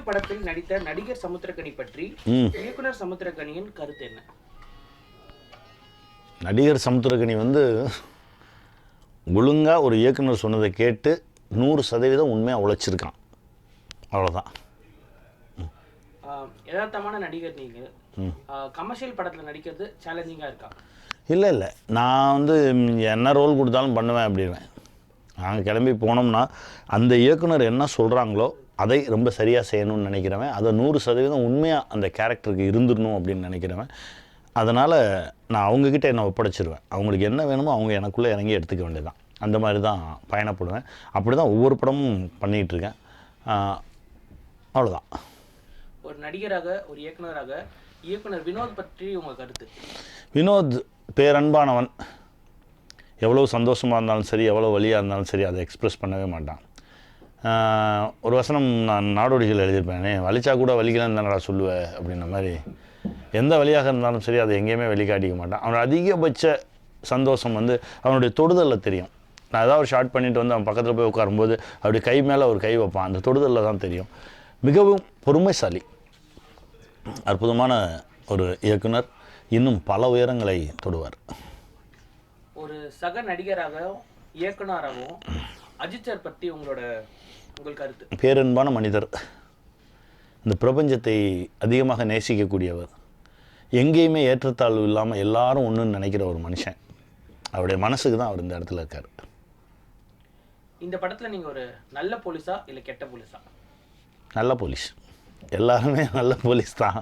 படத்தில் நடித்த நடிகர் சமுத்திரக்கனி பற்றி இயக்குனர் சமுத்திரக்கனியின் கருத்து என்ன? நடிகர் சமுத்திரக்கனி வந்து ஒழுங்காக ஒரு இயக்குனர் சொன்னதை கேட்டு 100% உண்மையாக உழைச்சிருக்கான், அவ்வளோதான். யதார்த்தமான நடிகர் நீங்கள். கமர்ஷியல் படத்தில் நடிக்கிறது சேலஞ்சிங்காக இருக்கா? இல்லை, நான் வந்து என்ன ரோல் கொடுத்தாலும் பண்ணுவேன் அப்படின்வேன். நாங்கள் கிளம்பி போனோம்னா அந்த இயக்குனர் என்ன சொல்கிறாங்களோ அதை ரொம்ப சரியாக செய்யணும்னு நினைக்கிறவன், அதை 100% உண்மையாக அந்த கேரக்டருக்கு இருந்துடணும் அப்படின்னு நினைக்கிறவன். அதனால் நான் அவங்கக்கிட்ட என்னை ஒப்படைச்சிருவேன். அவங்களுக்கு என்ன வேணுமோ அவங்க எனக்குள்ளே இறங்கி எடுத்துக்க வேண்டியதான். அந்த மாதிரி தான் பயணப்படுவேன். அப்படி தான் ஒவ்வொரு படமும் பண்ணிகிட்ருக்கேன். அவ்வளோதான். ஒரு நடிகராக, ஒரு இயக்குனராக, இயக்குனர் வினோத் பற்றி உங்கள் கருத்து? வினோத் பேரன்பானவன். எவ்வளோ சந்தோஷமாக இருந்தாலும் சரி, எவ்வளோ வலியாக இருந்தாலும் சரி, அதை எக்ஸ்ப்ரெஸ் பண்ணவே மாட்டான். ஒரு வசனம் நான் நாடோடிகள் எழுதியிருப்பேனே, வலிச்சா கூட வலிக்கலன்னு தானடா சொல்லுவேன் அப்படின்ற மாதிரி. எந்த வழியாக இருந்தாலும் சரி அதை எங்கேயுமே வெளிக்காட்டிக்க மாட்டான். அவனோட அதிகபட்ச சந்தோஷம் வந்து அவனுடைய தொடுதலில் தெரியும். நான் ஏதாவது ஒரு ஷார்ட் பண்ணிவிட்டு வந்து அவன் பக்கத்தில் போய் உட்காரும்போது அப்படி கை மேலே ஒரு கை வைப்பான். அந்த தொடுதலில் தான் தெரியும். மிகவும் பொறுமைசாலி, அற்புதமான ஒரு இயக்குனர். இன்னும் பல உயரங்களை தொடுவார். ஒரு சக நடிகராகவும் இயக்குனராகவும் அஜித் சார் பற்றி உங்கள் கருத்து? பேரன்பான மனிதர், இந்த பிரபஞ்சத்தை அதிகமாக நேசிக்கக்கூடியவர், எங்கேயுமே ஏற்றத்தாழ்வு இல்லாமல் எல்லாரும் ஒன்றுன்னு நினைக்கிற ஒரு மனுஷன். அவருடைய மனசுக்கு தான் அவர் இந்த இடத்துல இருக்கார். இந்த படத்தில் நீங்கள் ஒரு நல்ல போலீஸா இல்லை கெட்ட போலீஸா? நல்ல போலீஸ். எல்லாருமே நல்ல போலீஸ் தான்.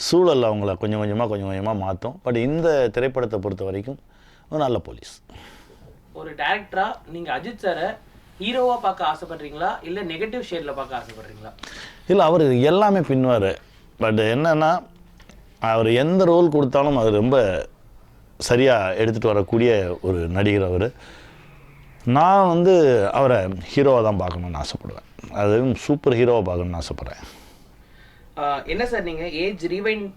சூழல் அவங்கள கொஞ்சம் கொஞ்சமாக மாற்றும். பட் இந்த திரைப்படத்தை பொறுத்த வரைக்கும் ஒரு நல்ல போலீஸ். ஒரு டைரக்டராக நீங்கள் அஜித் சாரை ஹீரோவாக பார்க்க ஆசைப்படுறீங்களா இல்லை நெகட்டிவ் ஷேடில் பார்க்க ஆசைப்படுறீங்களா? இல்லை, அவர் எல்லாமே பின்வார். பட் என்னென்னா, அவர் எந்த ரோல் கொடுத்தாலும் அது ரொம்ப சரியாக எடுத்துகிட்டு வரக்கூடிய ஒரு நடிகர் அவர். நான் வந்து அவரை ஹீரோவாக தான் பார்க்கணுன்னு ஆசைப்படுவேன். அதுவும் சூப்பர் ஹீரோவாக பார்க்கணுன்னு ஆசைப்பட்றேன். என்ன சார் நீங்கள் ஏஜ் ரீவைண்ட்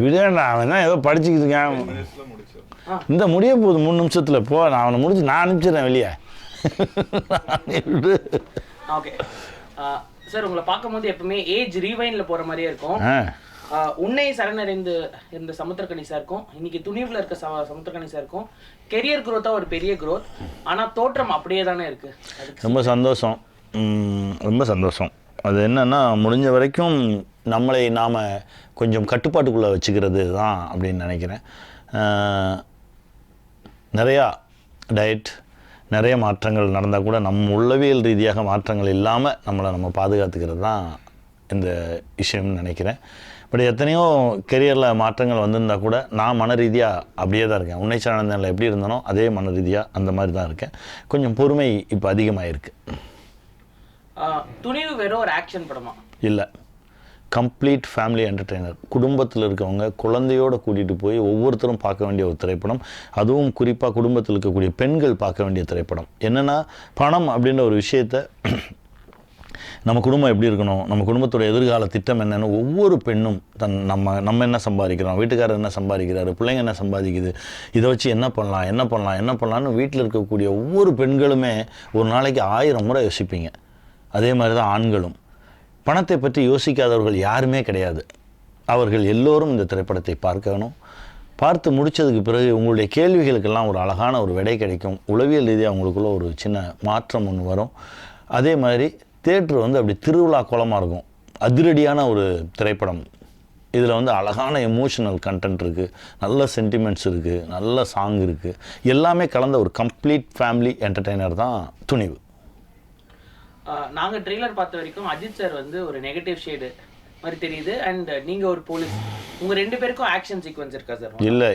விடேண்டா, அவன் தான் ஏதோ படிச்சுக்கிட்டு இருக்கேன். இந்த முடிய போகுது 3 நிமிஷத்தில். போ, நான் அவனை முடிச்சு நான் அனுப்பிச்சிடுறேன் வெளியே. ஓகே சார், உங்களை பார்க்கும்போது எப்பவுமே ஏஜ் ரீவைண்டில் போகிற மாதிரியே இருக்கும். உன்னை சரணடைந்து இருந்த சமுத்திரக்கனி சாருக்கும் இன்னைக்கு துணிவில் இருக்க சமுத்திரக்கனி சாருக்கும் கெரியர் குரோத்தாக ஒரு பெரிய குரோத். ஆனால் தோற்றம் அப்படியே தானே இருக்குது. ரொம்ப சந்தோஷம், ரொம்ப சந்தோஷம். அது என்னென்னா, முடிஞ்ச வரைக்கும் நம்மளை நாம் கொஞ்சம் கட்டுப்பாட்டுக்குள்ளே வச்சுக்கிறது தான் அப்படின்னு நினைக்கிறேன். நிறையா டயட், நிறைய மாற்றங்கள் நடந்தால் கூட நம்ம உள்ளவியல் ரீதியாக மாற்றங்கள் இல்லாமல் நம்ம பாதுகாத்துக்கிறது தான் இந்த விஷயம்னு நினைக்கிறேன். பட் எத்தனையோ கெரியரில் மாற்றங்கள் வந்திருந்தால் கூட நான் மன ரீதியாக அப்படியே தான் இருக்கேன். உன்னை சரணடைந்ததில் எப்படி இருந்தனோ அதே மன ரீதியாக அந்த மாதிரி தான் இருக்கேன். கொஞ்சம் பொறுமை இப்போ அதிகமாகிருக்கு. துணிவு வெறும் ஒரு ஆக்ஷன் படமா? இல்லை, கம்ப்ளீட் ஃபேமிலி என்டர்டெய்னர். குடும்பத்தில் இருக்கவங்க குழந்தையோடு கூட்டிகிட்டு போய் ஒவ்வொருத்தரும் பார்க்க வேண்டிய ஒரு திரைப்படம். அதுவும் குறிப்பாக குடும்பத்தில் இருக்கக்கூடிய பெண்கள் பார்க்க வேண்டிய திரைப்படம். என்னென்னா, பணம் அப்படின்ற ஒரு விஷயத்தை, நம்ம குடும்பம் எப்படி இருக்கணும், நம்ம குடும்பத்தோட எதிர்கால திட்டம் என்னென்னு ஒவ்வொரு பெண்ணும் நம்ம என்ன சம்பாதிக்கிறோம், வீட்டுக்காரர் என்ன சம்பாதிக்கிறாரு, பிள்ளைங்க என்ன சம்பாதிக்குது, இதை வச்சு என்ன பண்ணலான்னு வீட்டில் இருக்கக்கூடிய ஒவ்வொரு பெண்களுமே ஒரு நாளைக்கு 1000 முறை யோசிப்பீங்க. அதே மாதிரி தான் ஆண்களும். பணத்தை பற்றி யோசிக்காதவர்கள் யாருமே கிடையாது. அவர்கள் எல்லோரும் இந்த திரைப்படத்தை பார்க்கணும். பார்த்து முடித்ததுக்கு பிறகு உங்களுடைய கேள்விகளுக்கெல்லாம் ஒரு அழகான ஒரு விடை கிடைக்கும். உளவியல் ரீதியாக அவங்களுக்குள்ள ஒரு சின்ன மாற்றம் ஒன்று வரும். அதே மாதிரி தியேட்டர் வந்து அப்படி திருவிழா கோலமாக இருக்கும். அதிரடியான ஒரு திரைப்படம். இதில் வந்து அழகான எமோஷனல் கண்டென்ட் இருக்குது, நல்ல சென்டிமெண்ட்ஸ் இருக்குது, நல்ல சாங் இருக்குது. எல்லாமே கலந்த ஒரு கம்ப்ளீட் ஃபேமிலி என்டர்டெய்னர் தான் துணிவு. நாங்கள் ட்ரெய்லர் பார்த்த வரைக்கும் அஜித் சார் வந்து ஒரு நெகட்டிவ் ஷேடு மாதிரி தெரியுது. அண்ட் நீங்கள் ஒரு போலீஸ். உங்கள் 2 பேருக்கும் ஆக்ஷன் சீக்வன்ஸ் இருக்கா சார்? இல்லை,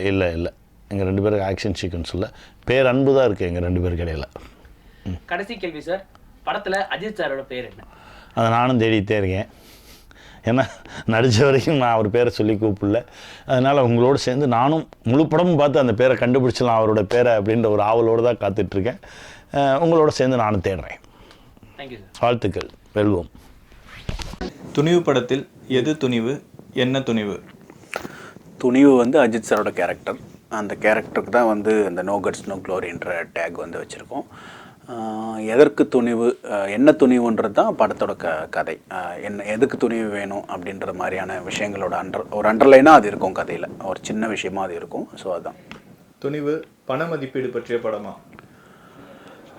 எங்கள் 2 பேருக்கு ஆக்ஷன் சீக்வன்ஸ் இல்லை. பேரன்பு தான் இருக்குது எங்கள் 2 பேருக்கு இடையில. கடைசி கேள்வி சார், படத்தில் அஜித் சாரோட பேர் என்ன? அதை நானும் தேடிட்டே இருக்கேன். ஏன்னா நடித்த வரைக்கும் நான் அவர் பேரை சொல்லி கூப்பிடல. அதனால் உங்களோடு சேர்ந்து நானும் முழு படமும் பார்த்து அந்த பேரை கண்டுபிடிச்சலாம், அவரோட பேரை அப்படின்ற ஒரு ஆவலோடு தான் காத்துட்ருக்கேன். உங்களோட சேர்ந்து நானும் தேடுறேன். Thank you sir. வாழ்த்துக்கள். வெல்வோம். துணிவு படத்தில் எது துணிவு, என்ன துணிவு? துணிவு வந்து அஜித் சாரோட கேரக்டர். அந்த கேரக்டருக்கு தான் வந்து இந்த நோ கட்ஸ் நோ க்ளோரின்ற டேக் வந்து வச்சுருக்கோம். எதற்கு துணிவு, என்ன துணிவுன்றது தான் படத்தோட கதை. என்ன எதுக்கு துணிவு வேணும் அப்படின்ற மாதிரியான விஷயங்களோட ஒரு அண்டர்லைனாக அது இருக்கும் கதையில், ஒரு சின்ன விஷயமா அது இருக்கும். ஸோ அதுதான் துணிவு. பண மதிப்பீடு பற்றிய படமா?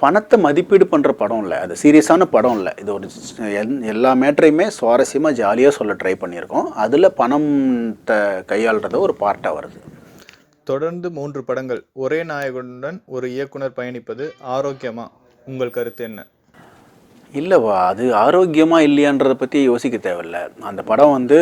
பணத்தை மதிப்பீடு பண்ணுற படம் இல்லை, அது சீரியஸான படம் இல்லை. இது ஒரு எல்லா மேட்டரையுமே சுவாரஸ்யமாக ஜாலியாக சொல்ல ட்ரை பண்ணியிருக்கோம். அதில் பணத்தை கையாளுறது ஒரு பார்ட்டாக வருது. தொடர்ந்து 3 படங்கள் ஒரே நாயகனுடன் ஒரு இயக்குனர் பயணிப்பது ஆரோக்கியமா? உங்கள் கருத்து என்ன? இல்லைவா, அது ஆரோக்கியமாக இல்லையான்றதை பற்றி யோசிக்க தேவையில்லை. அந்த படம் வந்து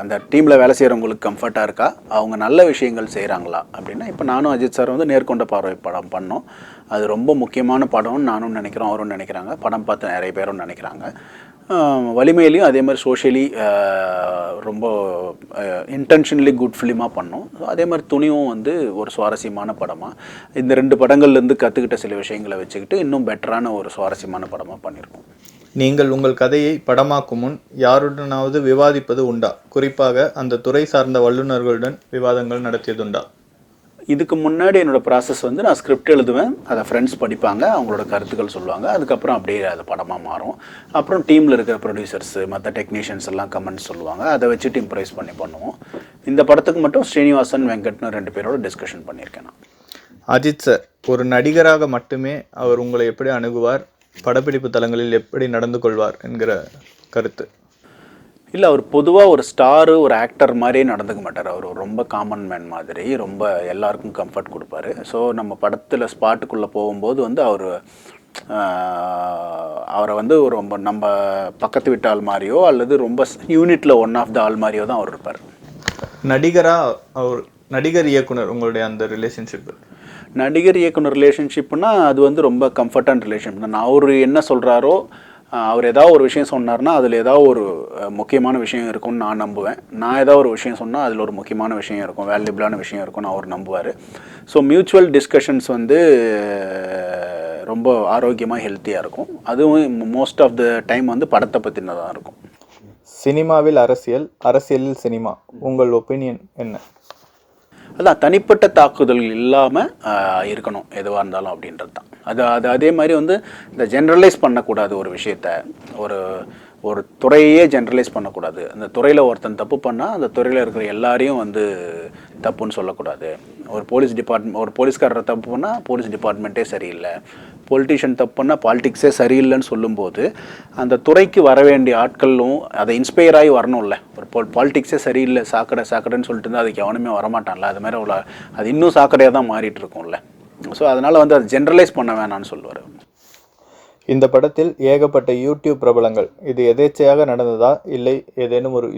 அந்த டீமில் வேலை செய்கிறவங்களுக்கு கம்ஃபர்ட்டாக இருக்கா, அவங்க நல்ல விஷயங்கள் செய்கிறாங்களா அப்படின்னா, இப்போ நானும் அஜித் சார் வந்து நேர்கொண்ட பார்வை படம் பண்ணோம். அது ரொம்ப முக்கியமான படம்னு நானும் நினைக்கிறோம், அவரும் நினைக்கிறாங்க, படம் பார்த்து நிறைய பேரும் நினைக்கிறாங்க. வலிமையிலையும் அதே மாதிரி சோஷியலி ரொம்ப இன்டென்ஷனலி குட் ஃபிலிமாக பண்ணோம். அதே மாதிரி துணிவும் வந்து ஒரு சுவாரஸ்யமான படமாக, இந்த 2 படங்கள்லேருந்து கற்றுக்கிட்ட சில விஷயங்களை வச்சுக்கிட்டு இன்னும் பெட்டரான ஒரு சுவாரஸ்யமான படமாக பண்ணியிருக்கோம். நீங்கள் உங்கள் கதையை படமாக்கும் முன் யாருடனாவது விவாதிப்பது உண்டா? குறிப்பாக அந்த துறை சார்ந்த வல்லுநர்களுடன் விவாதங்கள் நடத்தியதுண்டா? இதுக்கு முன்னாடி என்னோடய ப்ராசஸ் வந்து நான் ஸ்கிரிப்ட் எழுதுவேன், அதை ஃப்ரெண்ட்ஸ் படிப்பாங்க, அவங்களோட கருத்துக்கள் சொல்லுவாங்க, அதுக்கப்புறம் அப்படியே அது படமாக மாறும். அப்புறம் டீமில் இருக்கிற ப்ரொடியூசர்ஸு மற்ற டெக்னீஷியன்ஸ் எல்லாம் கமெண்ட்ஸ் சொல்லுவாங்க, அதை வச்சுட்டு இம்ப்ரைஸ் பண்ணி பண்ணுவோம். இந்த படத்துக்கு மட்டும் ஸ்ரீனிவாசன் வெங்கட்னு 2 பேரோட டிஸ்கஷன் பண்ணியிருக்கேன் நான். அஜித் சார் ஒரு நடிகராக மட்டுமே அவர் உங்களை எப்படி அணுகுவார், படப்பிடிப்பு தலங்களில் எப்படி நடந்து கொள்வார் என்கிற கருத்து? இல்லை, அவர் பொதுவாக ஒரு ஸ்டாரு, ஒரு ஆக்டர் மாதிரியே நடந்துக்க மாட்டார். அவர் ரொம்ப காமன் மேன் மாதிரி, ரொம்ப எல்லாருக்கும் கம்ஃபர்ட் கொடுப்பாரு. ஸோ நம்ம படத்தில் ஸ்பாட்டுக்குள்ளே போகும்போது வந்து அவரை வந்து ரொம்ப நம்ம பக்கத்து வீட்டு ஆள் மாதிரியோ அல்லது ரொம்ப யூனிட்டில் ஒன் ஆஃப் த ஆள் மாதிரியோ தான் அவர் இருப்பார். நடிகர் இயக்குனர் உங்களுடைய அந்த ரிலேஷன்ஷிப்? நடிகர் இயக்குனர் ரிலேஷன்ஷிப்னா அது வந்து ரொம்ப கம்ஃபர்டான ரிலேஷன்ஷிப் தான். நான் அவர் என்ன சொல்கிறாரோ, அவர் ஏதாவது ஒரு விஷயம் சொன்னார்னா அதில் ஏதாவது ஒரு முக்கியமான விஷயம் இருக்கும்னு நான் நம்புவேன். நான் ஏதாவது ஒரு விஷயம் சொன்னால் அதில் ஒரு முக்கியமான விஷயம் இருக்கும், வேல்யூபிளான விஷயம் இருக்கும்னு அவர் நம்புவார். ஸோ மியூச்சுவல் டிஸ்கஷன்ஸ் வந்து ரொம்ப ஆரோக்கியமாக ஹெல்த்தியாக இருக்கும். அதுவும் மோஸ்ட் ஆஃப் த டைம் வந்து படத்தை பற்றினதாக இருக்கும். சினிமாவில் அரசியல், அரசியலில் சினிமா, உங்கள் ஒப்பீனியன் என்ன? அதான் தனிப்பட்ட தாக்குதல்கள் இல்லாமல் இருக்கணும் எதுவாக இருந்தாலும் அப்படின்றது தான். அது அதே மாதிரி வந்து இந்த ஜென்ரலைஸ் பண்ணக்கூடாது ஒரு விஷயத்த, ஒரு துறையே ஜென்ரலைஸ் பண்ணக்கூடாது. அந்த துறையில் ஒருத்தன் தப்பு பண்ணால் அந்த துறையில் இருக்கிற எல்லாரையும் வந்து தப்புன்னு சொல்லக்கூடாது. ஒரு போலீஸ்காரரை தப்பு பண்ணால் போலீஸ் டிபார்ட்மெண்ட்டே சரியில்லை, பொலிட்டிஷியன் தப்பு பண்ணால் பாலிடிக்ஸே சரியில்லைன்னு சொல்லும்போது அந்த துறைக்கு வர வேண்டிய ஆட்களும் அதை இன்ஸ்பயர் ஆகி வரணும்ல. ஒரு பாலிடிக்ஸே சரியில்லை, சாக்கடைன்னு சொல்லிட்டு இருந்தால் அதுக்கு எவனுமே வரமாட்டான்ல. அது மாதிரி அது இன்னும் சாக்கடையாக தான் மாறிட்டு இருக்கும்ல. ஸோ அதனால் வந்து அதை ஜென்ரலைஸ் பண்ண வேணான்னு சொல்லுவார். இந்த படத்தில் ஏகப்பட்ட யூடியூப் பிரபலங்கள், இது எதேச்சையாக நடந்ததா இல்லை ஏதேனும் ஒரு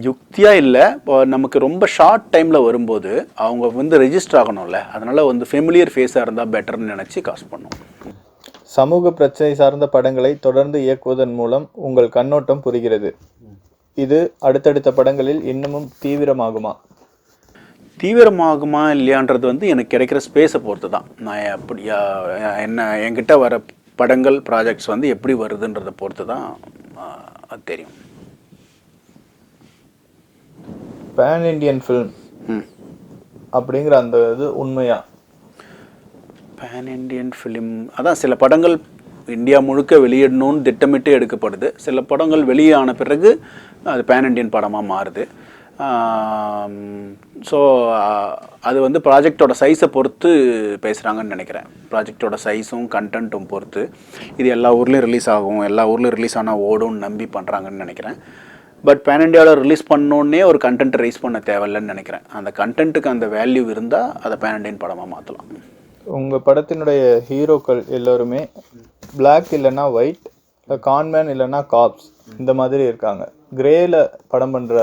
யுக்தியாக இல்லை. இப்போ நமக்கு ரொம்ப ஷார்ட் டைமில் வரும்போது அவங்க வந்து ரெஜிஸ்டர் ஆகணும்ல, அதனால் வந்து ஃபெமிலியர் ஃபேஸாக இருந்தால் பெட்டர்னு நினச்சி காசு பண்ணுவோம். சமூக பிரச்சனை சார்ந்த படங்களை தொடர்ந்து இயக்குவதன் மூலம் உங்கள் கண்ணோட்டம் புரிகிறது. இது அடுத்தடுத்த படங்களில் இன்னமும் தீவிரமாகுமா இல்லையான்றது வந்து எனக்கு கிடைக்கிற ஸ்பேஸை பொறுத்து தான். நான் அப்படியா என்கிட்ட வர படங்கள் ப்ராஜெக்ட்ஸ் வந்து எப்படி வருதுன்றதை பொறுத்து தான் அது தெரியும். பேன் இண்டியன் ஃபிலிம் அப்படிங்கிற அந்த இது உண்மையா? பேன் இண்டியன் ஃபிலிம் அதான், சில படங்கள் இந்தியா முழுக்க வெளியிடணும்னு திட்டமிட்டு எடுக்கப்படுது. சில படங்கள் வெளியான பிறகு அது பேன் இண்டியன் படமாக மாறுது. ஸோ அது வந்து ப்ராஜெக்டோட சைஸை பொறுத்து பேசுகிறாங்கன்னு நினைக்கிறேன். ப்ராஜெக்டோட சைஸும் கண்டென்ட்டும் பொறுத்து இது எல்லா ஊர்லேயும் ரிலீஸ் ஆகும், எல்லா ஊர்லேயும் ரிலீஸ் ஆனால் ஓடும்னு நம்பி பண்ணுறாங்கன்னு நினைக்கிறேன். பட் பேன் இண்டியாவில் ரிலீஸ் பண்ணோன்னே ஒரு கண்டென்ட் ரைஸ் பண்ண தேவையில்லைன்னு நினைக்கிறேன். அந்த கண்டென்ட்டுக்கு அந்த வேல்யூ இருந்தால் அதை பேன் இண்டியன் படமாக மாற்றலாம். உங்கள் படத்தினுடைய ஹீரோக்கள் எல்லோருமே பிளாக் இல்லைன்னா ஒயிட், கான்மேன் இல்லைன்னா காப்ஸ், இந்த மாதிரி இருக்காங்க. கிரேல படம் பண்ணுற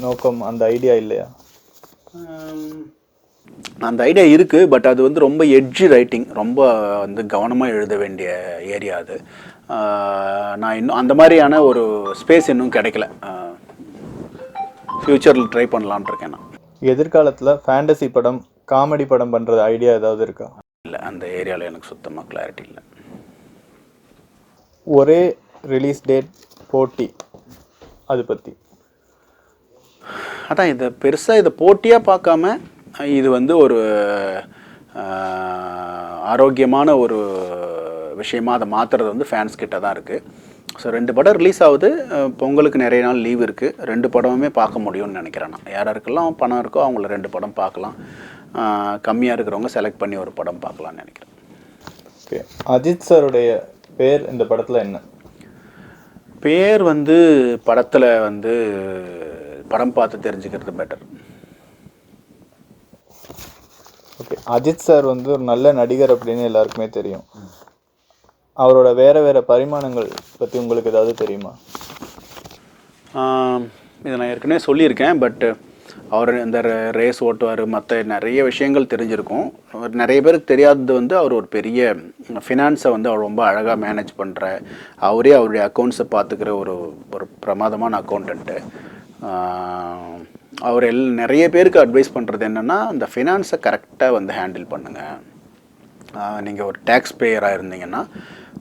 நோக்கம், அந்த ஐடியா இல்லையா? அந்த ஐடியா இருக்குது, பட் அது வந்து ரொம்ப எட்ஜி ரைட்டிங், ரொம்ப வந்து கவனமாக எழுத வேண்டிய ஏரியா அது. நான் இன்னும் அந்த மாதிரியான ஒரு ஸ்பேஸ் இன்னும் கிடைக்கல. ஃப்யூச்சரில் ட்ரை பண்ணலான் இருக்கேன் நான். எதிர்காலத்தில் ஃபேண்டசி படம், காமெடி படம் பண்ணுற ஐடியா ஏதாவது இருக்கா? இல்லை, அந்த ஏரியாவில் எனக்கு சுத்தமாக கிளாரிட்டி இல்லை. ஒரே ரிலீஸ் டேட் போட்டி, அது பற்றி? அதான் இதை பெருசாக இதை போட்டியாக பார்க்காம இது வந்து ஒரு ஆரோக்கியமான ஒரு விஷயமா அதை மாற்றுறது வந்து ஃபேன்ஸ் கிட்ட தான் இருக்குது. ஸோ 2 படம் ரிலீஸ் ஆகுது. பொங்கலுக்கு நிறைய நாள் லீவ் இருக்குது. 2 படமுமே பார்க்க முடியும்னு நினைக்கிறேன் நான். யாராருக்கெல்லாம் பணம் இருக்கோ அவங்கள 2 படம் பார்க்கலாம். கம்மியாக இருக்கிறவங்க செலக்ட் பண்ணி ஒரு படம் பார்க்கலான்னு நினைக்கிறேன். ஓகே, அஜித் சாருடைய பேர் இந்த படத்தில் என்ன? பேர் வந்து படத்தில் வந்து படம் பார்த்து தெரிஞ்சுக்கிறது பெட்டர். ஓகே, அஜித் சார் வந்து ஒரு நல்ல நடிகர் அப்படின்னு எல்லாருக்குமே தெரியும். அவரோட வேறு பரிமாணங்கள் பற்றி உங்களுக்கு ஏதாவது தெரியுமா? இதை நான் ஏற்கனவே சொல்லியிருக்கேன். பட் அவர் இந்த ரேஸ் ஓட்டுவார், மற்ற நிறைய விஷயங்கள் தெரிஞ்சிருக்கும். நிறைய பேருக்கு தெரியாதது வந்து அவர் ஒரு பெரிய ஃபினான்ஸை வந்து அவர் ரொம்ப அழகாக மேனேஜ் பண்ணுற, அவரே அவருடைய அக்கௌண்ட்ஸை பார்த்துக்கிற ஒரு பிரமாதமான அக்கௌண்டண்ட்டு. அவர் நிறைய பேருக்கு அட்வைஸ் பண்ணுறது என்னென்னா, அந்த ஃபினான்ஸை கரெக்டாக வந்து ஹேண்டில் பண்ணுங்கள். நீங்கள் ஒரு டேக்ஸ் பேயராக இருந்தீங்கன்னா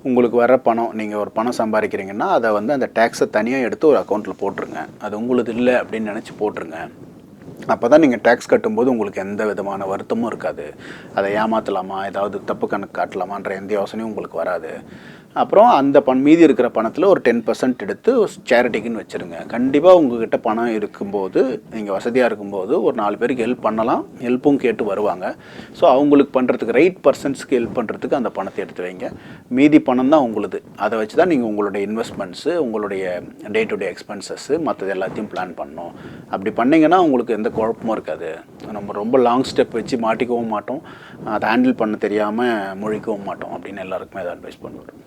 உங்களுக்கு வர பணம், நீங்கள் ஒரு பணம் சம்பாதிக்கிறீங்கன்னா அதை வந்து அந்த டேக்ஸை தனியாக எடுத்து ஒரு அக்கௌண்ட்டில் போட்டுருங்க. அது உங்களுக்கு இல்லை அப்படின்னு நினச்சி போட்டுருங்க. அப்போ தான் நீங்கள் டேக்ஸ் கட்டும்போது உங்களுக்கு எந்த விதமான வருத்தமும் இருக்காது. அதை ஏமாற்றலாமா, ஏதாவது தப்பு கணக்கு காட்டலாமான்ற எந்த யோசனையும் உங்களுக்கு வராது. அப்புறம் அந்த மீதி இருக்கிற பணத்தில் ஒரு 10% எடுத்து சேரிட்டிக்குன்னு வச்சுருங்க. கண்டிப்பாக உங்கள்கிட்ட பணம் இருக்கும்போது, நீங்கள் வசதியாக இருக்கும்போது ஒரு 4 பேருக்கு ஹெல்ப் பண்ணலாம், ஹெல்ப்பும் கேட்டு வருவாங்க. ஸோ அவங்களுக்கு பண்ணுறதுக்கு ரைட் பர்சன்ஸ்க்கு ஹெல்ப் பண்ணுறதுக்கு அந்த பணத்தை எடுத்து வைங்க. மீதி பணம் தான் உங்களுது. அதை வச்சு தான் நீங்கள் உங்களுடைய இன்வெஸ்ட்மெண்ட்ஸு, உங்களுடைய டே டு டே எக்ஸ்பென்சஸ்ஸு, மற்றது எல்லாத்தையும் பிளான் பண்ணணும். அப்படி பண்ணிங்கன்னா உங்களுக்கு எந்த குழப்பமும் இருக்காது. நம்ம ரொம்ப லாங் ஸ்டெப் வச்சு மாட்டிக்கவும் மாட்டோம், அதை ஹேண்டில் பண்ண தெரியாமல் முழிக்கவும் மாட்டோம் அப்படின்னு எல்லாருக்குமே அதை அட்வைஸ் பண்ணுவோம்.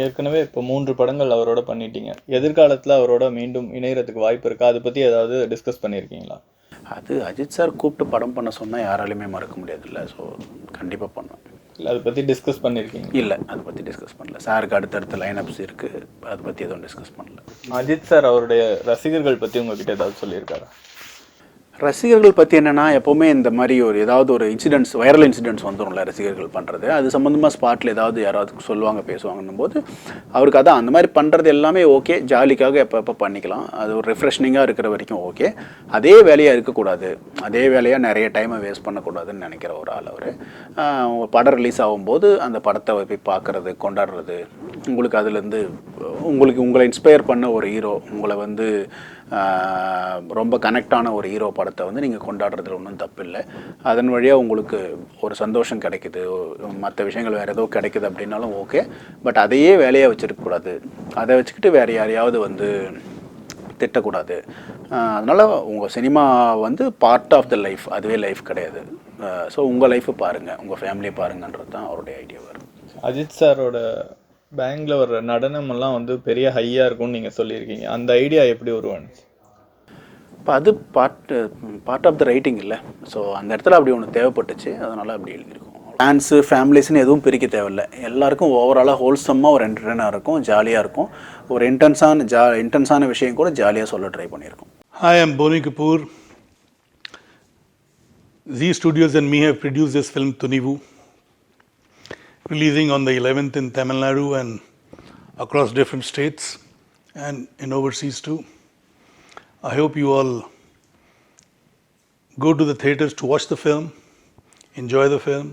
ஏற்கனவே இப்போ 3 படங்கள் அவரோட பண்ணிட்டீங்க. எதிர்காலத்தில் அவரோட மீண்டும் இணையறதுக்கு வாய்ப்பு இருக்கா? அதை பற்றி ஏதாவது டிஸ்கஸ் பண்ணியிருக்கீங்களா? அது அஜித் சார் கூப்பிட்டு படம் பண்ண சொன்னால் யாராலையுமே மறக்க முடியாதுல்ல. ஸோ கண்டிப்பாக பண்ணுவேன். இல்லை, அதை பற்றி டிஸ்கஸ் பண்ணியிருக்கீங்க? இல்லை, அதை பற்றி டிஸ்கஸ் பண்ணல. சாருக்கு அடுத்தடுத்த லைனப்ஸ் இருக்குது, அதை பற்றி எதுவும் டிஸ்கஸ் பண்ணல. அஜித் சார் அவருடைய ரசிகர்கள் பற்றி உங்ககிட்ட ஏதாவது சொல்லியிருக்காரா? ரசிகர்கள் பற்றி என்னென்னா, எப்போவுமே இந்த மாதிரி ஏதாவது ஒரு இன்சிடென்ட்ஸ், வைரல் இன்சிடென்ட்ஸ் வந்துடும்ல ரசிகர்கள் பண்ணுறது, அது சம்மந்தமாக ஸ்பாட்டில் ஏதாவது யாராவது சொல்லுவாங்க பேசுவாங்கன்னும் போது அவருக்கு அதான் அந்த மாதிரி பண்ணுறது எல்லாமே ஓகே, ஜாலிக்காக எப்போ பண்ணிக்கலாம், அது ஒரு ரெஃப்ரெஷ்னிங்காக இருக்கிற வரைக்கும் ஓகே. அதே வேலையாக இருக்கக்கூடாது, அதே வேலையாக நிறைய டைமை வேஸ்ட் பண்ணக்கூடாதுன்னு நினைக்கிற ஒரு ஆள் அவர். படம் ரிலீஸ் ஆகும்போது அந்த படத்தை போய் பார்க்குறது, கொண்டாடுறது, உங்களுக்கு அதுலேருந்து உங்களை இன்ஸ்பயர் பண்ண ஒரு ஹீரோ, உங்களை வந்து ரொம்ப கனெக்டான ஒரு ஹீரோ படத்தை வந்து நீங்கள் கொண்டாடுறதுல ஒன்றும் தப்பு இல்லை. அதன் வழியாக உங்களுக்கு ஒரு சந்தோஷம் கிடைக்குது, மற்ற விஷயங்கள் வேறு ஏதோ கிடைக்குது அப்படின்னாலும் ஓகே. பட் அதையே வேலையாக வச்சுருக்கக்கூடாது, அதை வச்சுக்கிட்டு வேறு யாரையாவது வந்து திட்டக்கூடாது. அதனால் உங்கள் சினிமா வந்து பார்ட் ஆஃப் த லைஃப், அதுவே லைஃப் கிடையாது. ஸோ உங்கள் லைஃப்பை பாருங்கள், உங்கள் ஃபேமிலியை பாருங்கன்றது தான் அவருடைய ஐடியா வரும். அஜித் சாரோட பேங்கில் வர்ற நடனம் எல்லாம் வந்து பெரிய ஹையாக இருக்கும்னு நீங்கள் சொல்லியிருக்கீங்க. அந்த ஐடியா எப்படி உருவானுச்சு? இப்போ அது பார்ட் ஆஃப் த ரைட்டிங் இல்லை. ஸோ அந்த இடத்துல அப்படி ஒன்று தேவைப்பட்டுச்சு, அதனால் அப்படி எழுதியிருக்கோம். டான்ஸு ஃபேமிலிஸ்ன்னு எதுவும் பிரிக்க தேவையில்லை. எல்லாருக்கும் ஓவராலாக ஹோல்சம்மாக ஒரு என்டர்டெயினாக இருக்கும், ஜாலியாக இருக்கும். ஒரு இன்டென்ஸான விஷயம் கூட ஜாலியாக சொல்ல ட்ரை பண்ணியிருக்கோம். Hi, I'm Boni Kapoor. Zee Studios and me have produced this film Thunivu, releasing on the 11th in Tamil Nadu and across different states and in overseas too. I hope you all go to the theatres to watch the film, enjoy the film,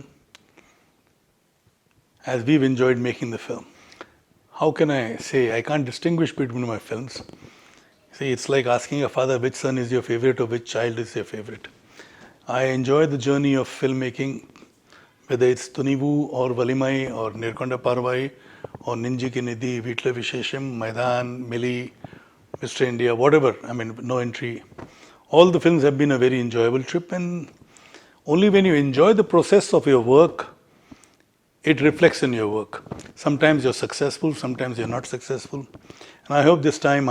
as we've enjoyed making the film. How can I say? I can't distinguish between my films. See, it's like asking a father which son is your favorite or which child is your favorite. I enjoy the journey of filmmaking, whether it's Thunivu or Valimai or Nirkonda Parvai or Ninji Ki Nidhi, Vitla Vishesham, Maidan, Mili, Mr. India, whatever, I mean, No Entry. All the films have been a very enjoyable trip, and only when you enjoy the process of your work, it reflects in your work. Sometimes you're successful, sometimes you're not successful. And I hope this time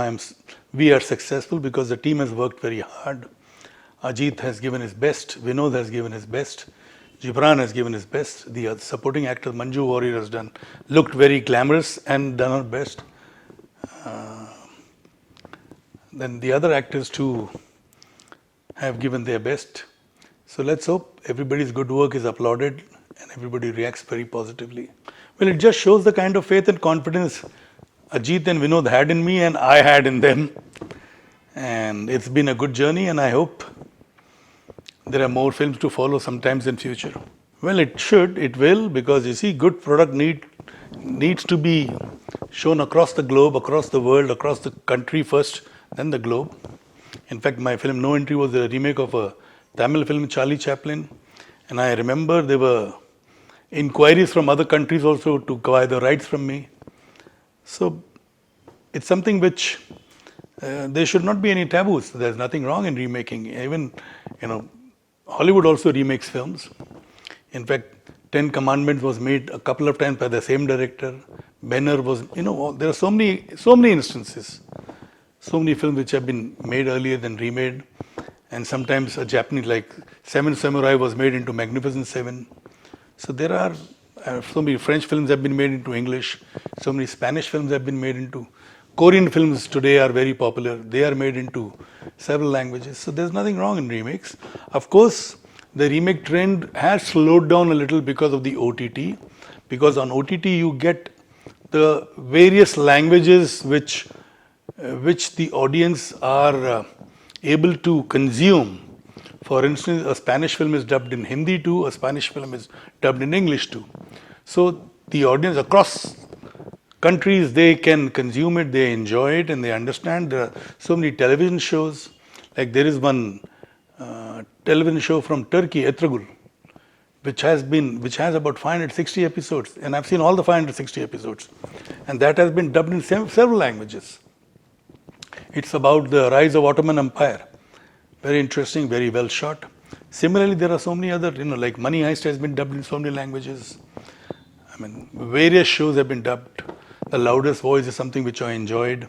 we are successful because the team has worked very hard. Ajit has given his best, Vinod has given his best, Gibran has given his best, the supporting actor Manju Warrior has looked very glamorous and done her best. Then the other actors too have given their best. So let's hope everybody's good work is applauded and everybody reacts very positively. Well, it just shows the kind of faith and confidence Ajit and Vinod had in me and I had in them. and it's been a good journey, and I hope there are more films to follow sometimes in future. Well, it should, it will, because you see, good product needs to be shown across the globe, across the world, across the country first, then the globe. In fact, my film No Entry was a remake of a Tamil film, Charlie Chaplin, and I remember there were inquiries from other countries also to acquire the rights from me. So it's something which there should not be any taboos. There's nothing wrong in remaking. Even, Hollywood also remakes films. In fact, 10 Commandments was made a couple of times by the same director. Benner was, there are so many instances. So many films which have been made earlier than remade. And sometimes a Japanese, like Seven Samurai was made into Magnificent Seven. So there are so many French films have been made into English. So many Spanish films have been made into. Korean films today are very popular. They are made into several languages. So there's nothing wrong in remakes. Of course, the remake trend has slowed down a little because of the OTT. Because on OTT you get the various languages which the audience are able to consume. For instance, a Spanish film is dubbed in Hindi too, a Spanish film is dubbed in English too. So the audience across countries, they can consume it, they enjoy it, and they understand. There are so many television shows. Like there is one television show from Turkey, Etragul, which has about 560 episodes, and I've seen all the 560 episodes, and that has been dubbed in several languages. It's about the rise of Ottoman Empire. Very interesting, very well shot. Similarly, there are so many other, like Money Heist has been dubbed in so many languages. I mean, various shows have been dubbed. The Loudest Voice is something which I enjoyed.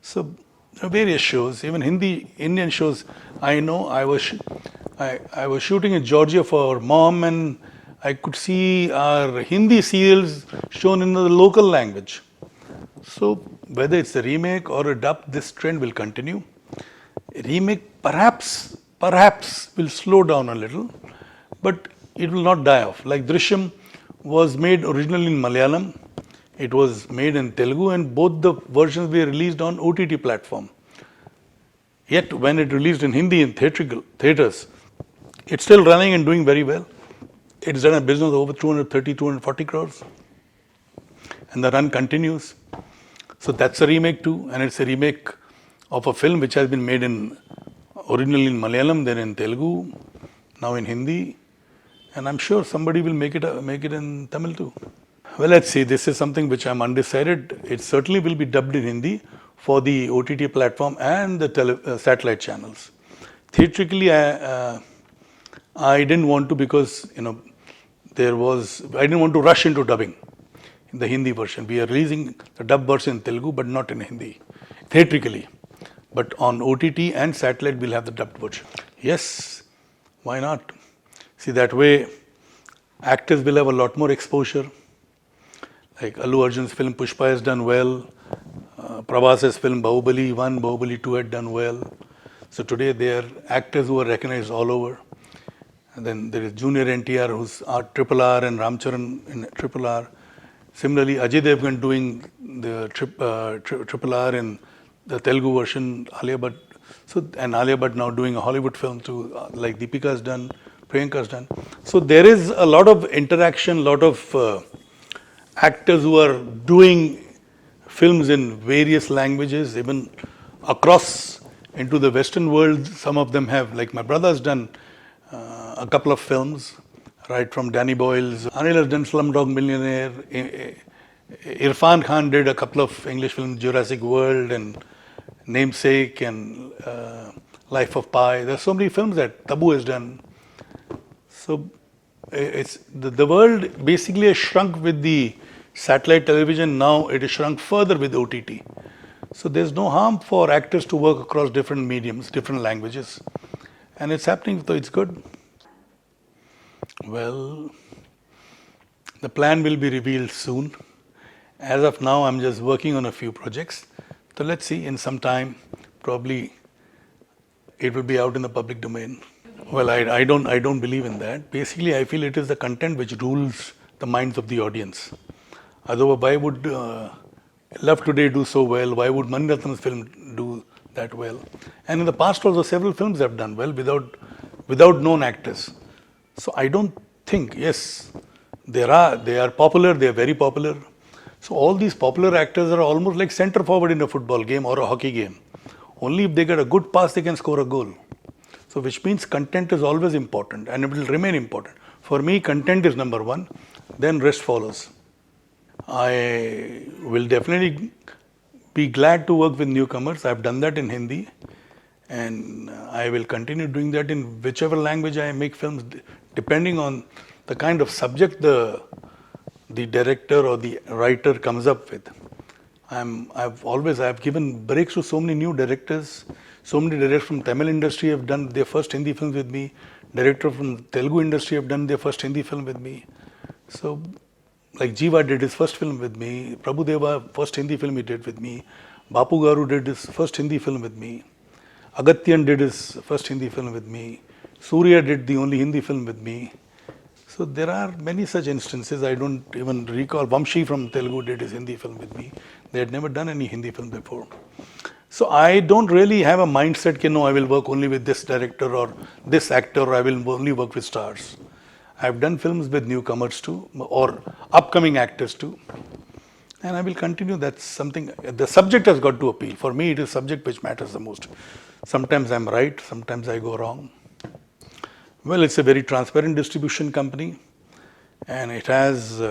So, various shows, even Indian shows. I know I was shooting in Georgia for Mom, and I could see our Hindi serials shown in the local language. So, whether it's a remake or a dub, this trend will continue. Remake perhaps will slow down a little, but it will not die off. Like Drishyam was made originally in Malayalam, it was made in Telugu, and both the versions were released on OTT platform. Yet when it released in Hindi in theatres, it's still running and doing very well. It's done a business of over 240 crores, and the run continues. So that's a remake too, and it's a remake of a film which has been made originally in Malayalam, then in Telugu, now in Hindi, and I'm sure somebody will make it in Tamil too. Well, let's see. This is something which I'm undecided. It certainly will be dubbed in Hindi for the OTT platform and the satellite channels. Theatrically, I didn't want to, because I didn't want to rush into dubbing in the Hindi version. We are releasing the dub version in Telugu, but not in Hindi, theatrically. But on OTT and satellite, we'll have the dubbed version. Yes, why not? See, that way, actors will have a lot more exposure. Like Allu Arjun's film Pushpa has done well. Prabhas's film Bahubali 1, Bahubali 2 had done well. So today they are actors who are recognized all over. And then there is Junior NTR, who's RRR, and Ramcharan in RRR. Similarly, Ajay Devgan doing the RRR in the Telugu version, Alia Bhatt. And Alia Bhatt now doing a Hollywood film too, like Deepika has done, Priyanka has done. So there is a lot of interaction, a lot of actors who are doing films in various languages, even across into the Western world. Some of them have, like my brother has done a couple of films, right from Danny Boyle's. Anil has done Slumdog Millionaire. Irfan Khan did a couple of English films, Jurassic World and Namesake and Life of Pi. There are so many films that Tabu has done. So it's the world basically has shrunk with the satellite television. Now it is shrunk further with OTT. So there's no harm for actors to work across different mediums, different languages. And it's happening, so it's good. Well, the plan will be revealed soon. As of now, I'm just working on a few projects. So let's see, in some time, probably it will be out in the public domain. Well, I don't believe in that. Basically, I feel it is the content which rules the minds of the audience. Otherwise, why would Love Today do so well? Why would Mani Ratnam's film do that well. And in the past also several films have done well without known actors. So I don't think, yes, they are popular, they are very popular. So all these popular actors are almost like centre forward in a football game or a hockey game. Only if they get a good pass, they can score a goal. So which means content is always important and it will remain important. For me, content is number one, then rest follows. I will definitely be glad to work with newcomers. I've done that in Hindi and I will continue doing that in whichever language I make films, depending on the kind of subject the director or the writer comes up with. I've given breaks to so many new directors. So many directors from Tamil industry have done their first Hindi films with me. Director from Telugu industry have done their first Hindi film with me. So, like Jiva did his first film with me. Prabhu Deva, first Hindi film he did with me. Bapu Garu did his first Hindi film with me. Agatyan did his first Hindi film with me. Surya did the only Hindi film with me. So there are many such instances. I don't even recall. Vamshi from Telugu did his Hindi film with me. They had never done any Hindi film before. So I don't really have a mindset that no, I will work only with this director or this actor, or I will only work with stars. I've done films with newcomers too, or upcoming actors too. And I will continue. That's something, the subject has got to appeal. For me, it is subject which matters the most. Sometimes I'm right, sometimes I go wrong. Well, it's a very transparent distribution company and it has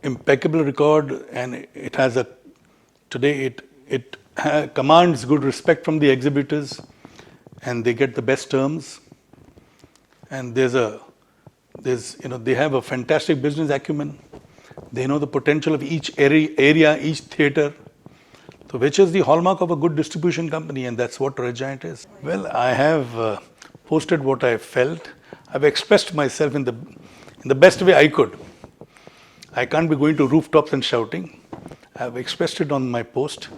impeccable record, and it has today it commands good respect from the exhibitors and they get the best terms. And they have a fantastic business acumen. They know the potential of each area, each theatre. So which is the hallmark of a good distribution company, and that's what Red Giant is. Well, I have posted what I felt. I've expressed myself in the best way I could. I can't be going to rooftops and shouting. I've expressed it on my post.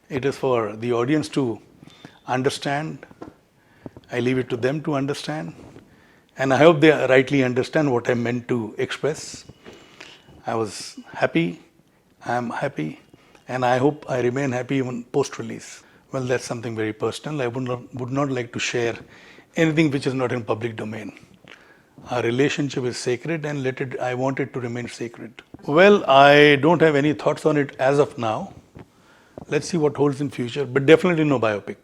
It is for the audience to understand. I leave it to them to understand. And I hope they rightly understand what I meant to express. I was happy, I am happy, and I hope I remain happy even post-release. Well, that's something very personal. I would not like to share anything which is not in public domain. Our relationship is sacred and I want it to remain sacred. Well, I don't have any thoughts on it as of now. Let's see what holds in future, but definitely no biopic.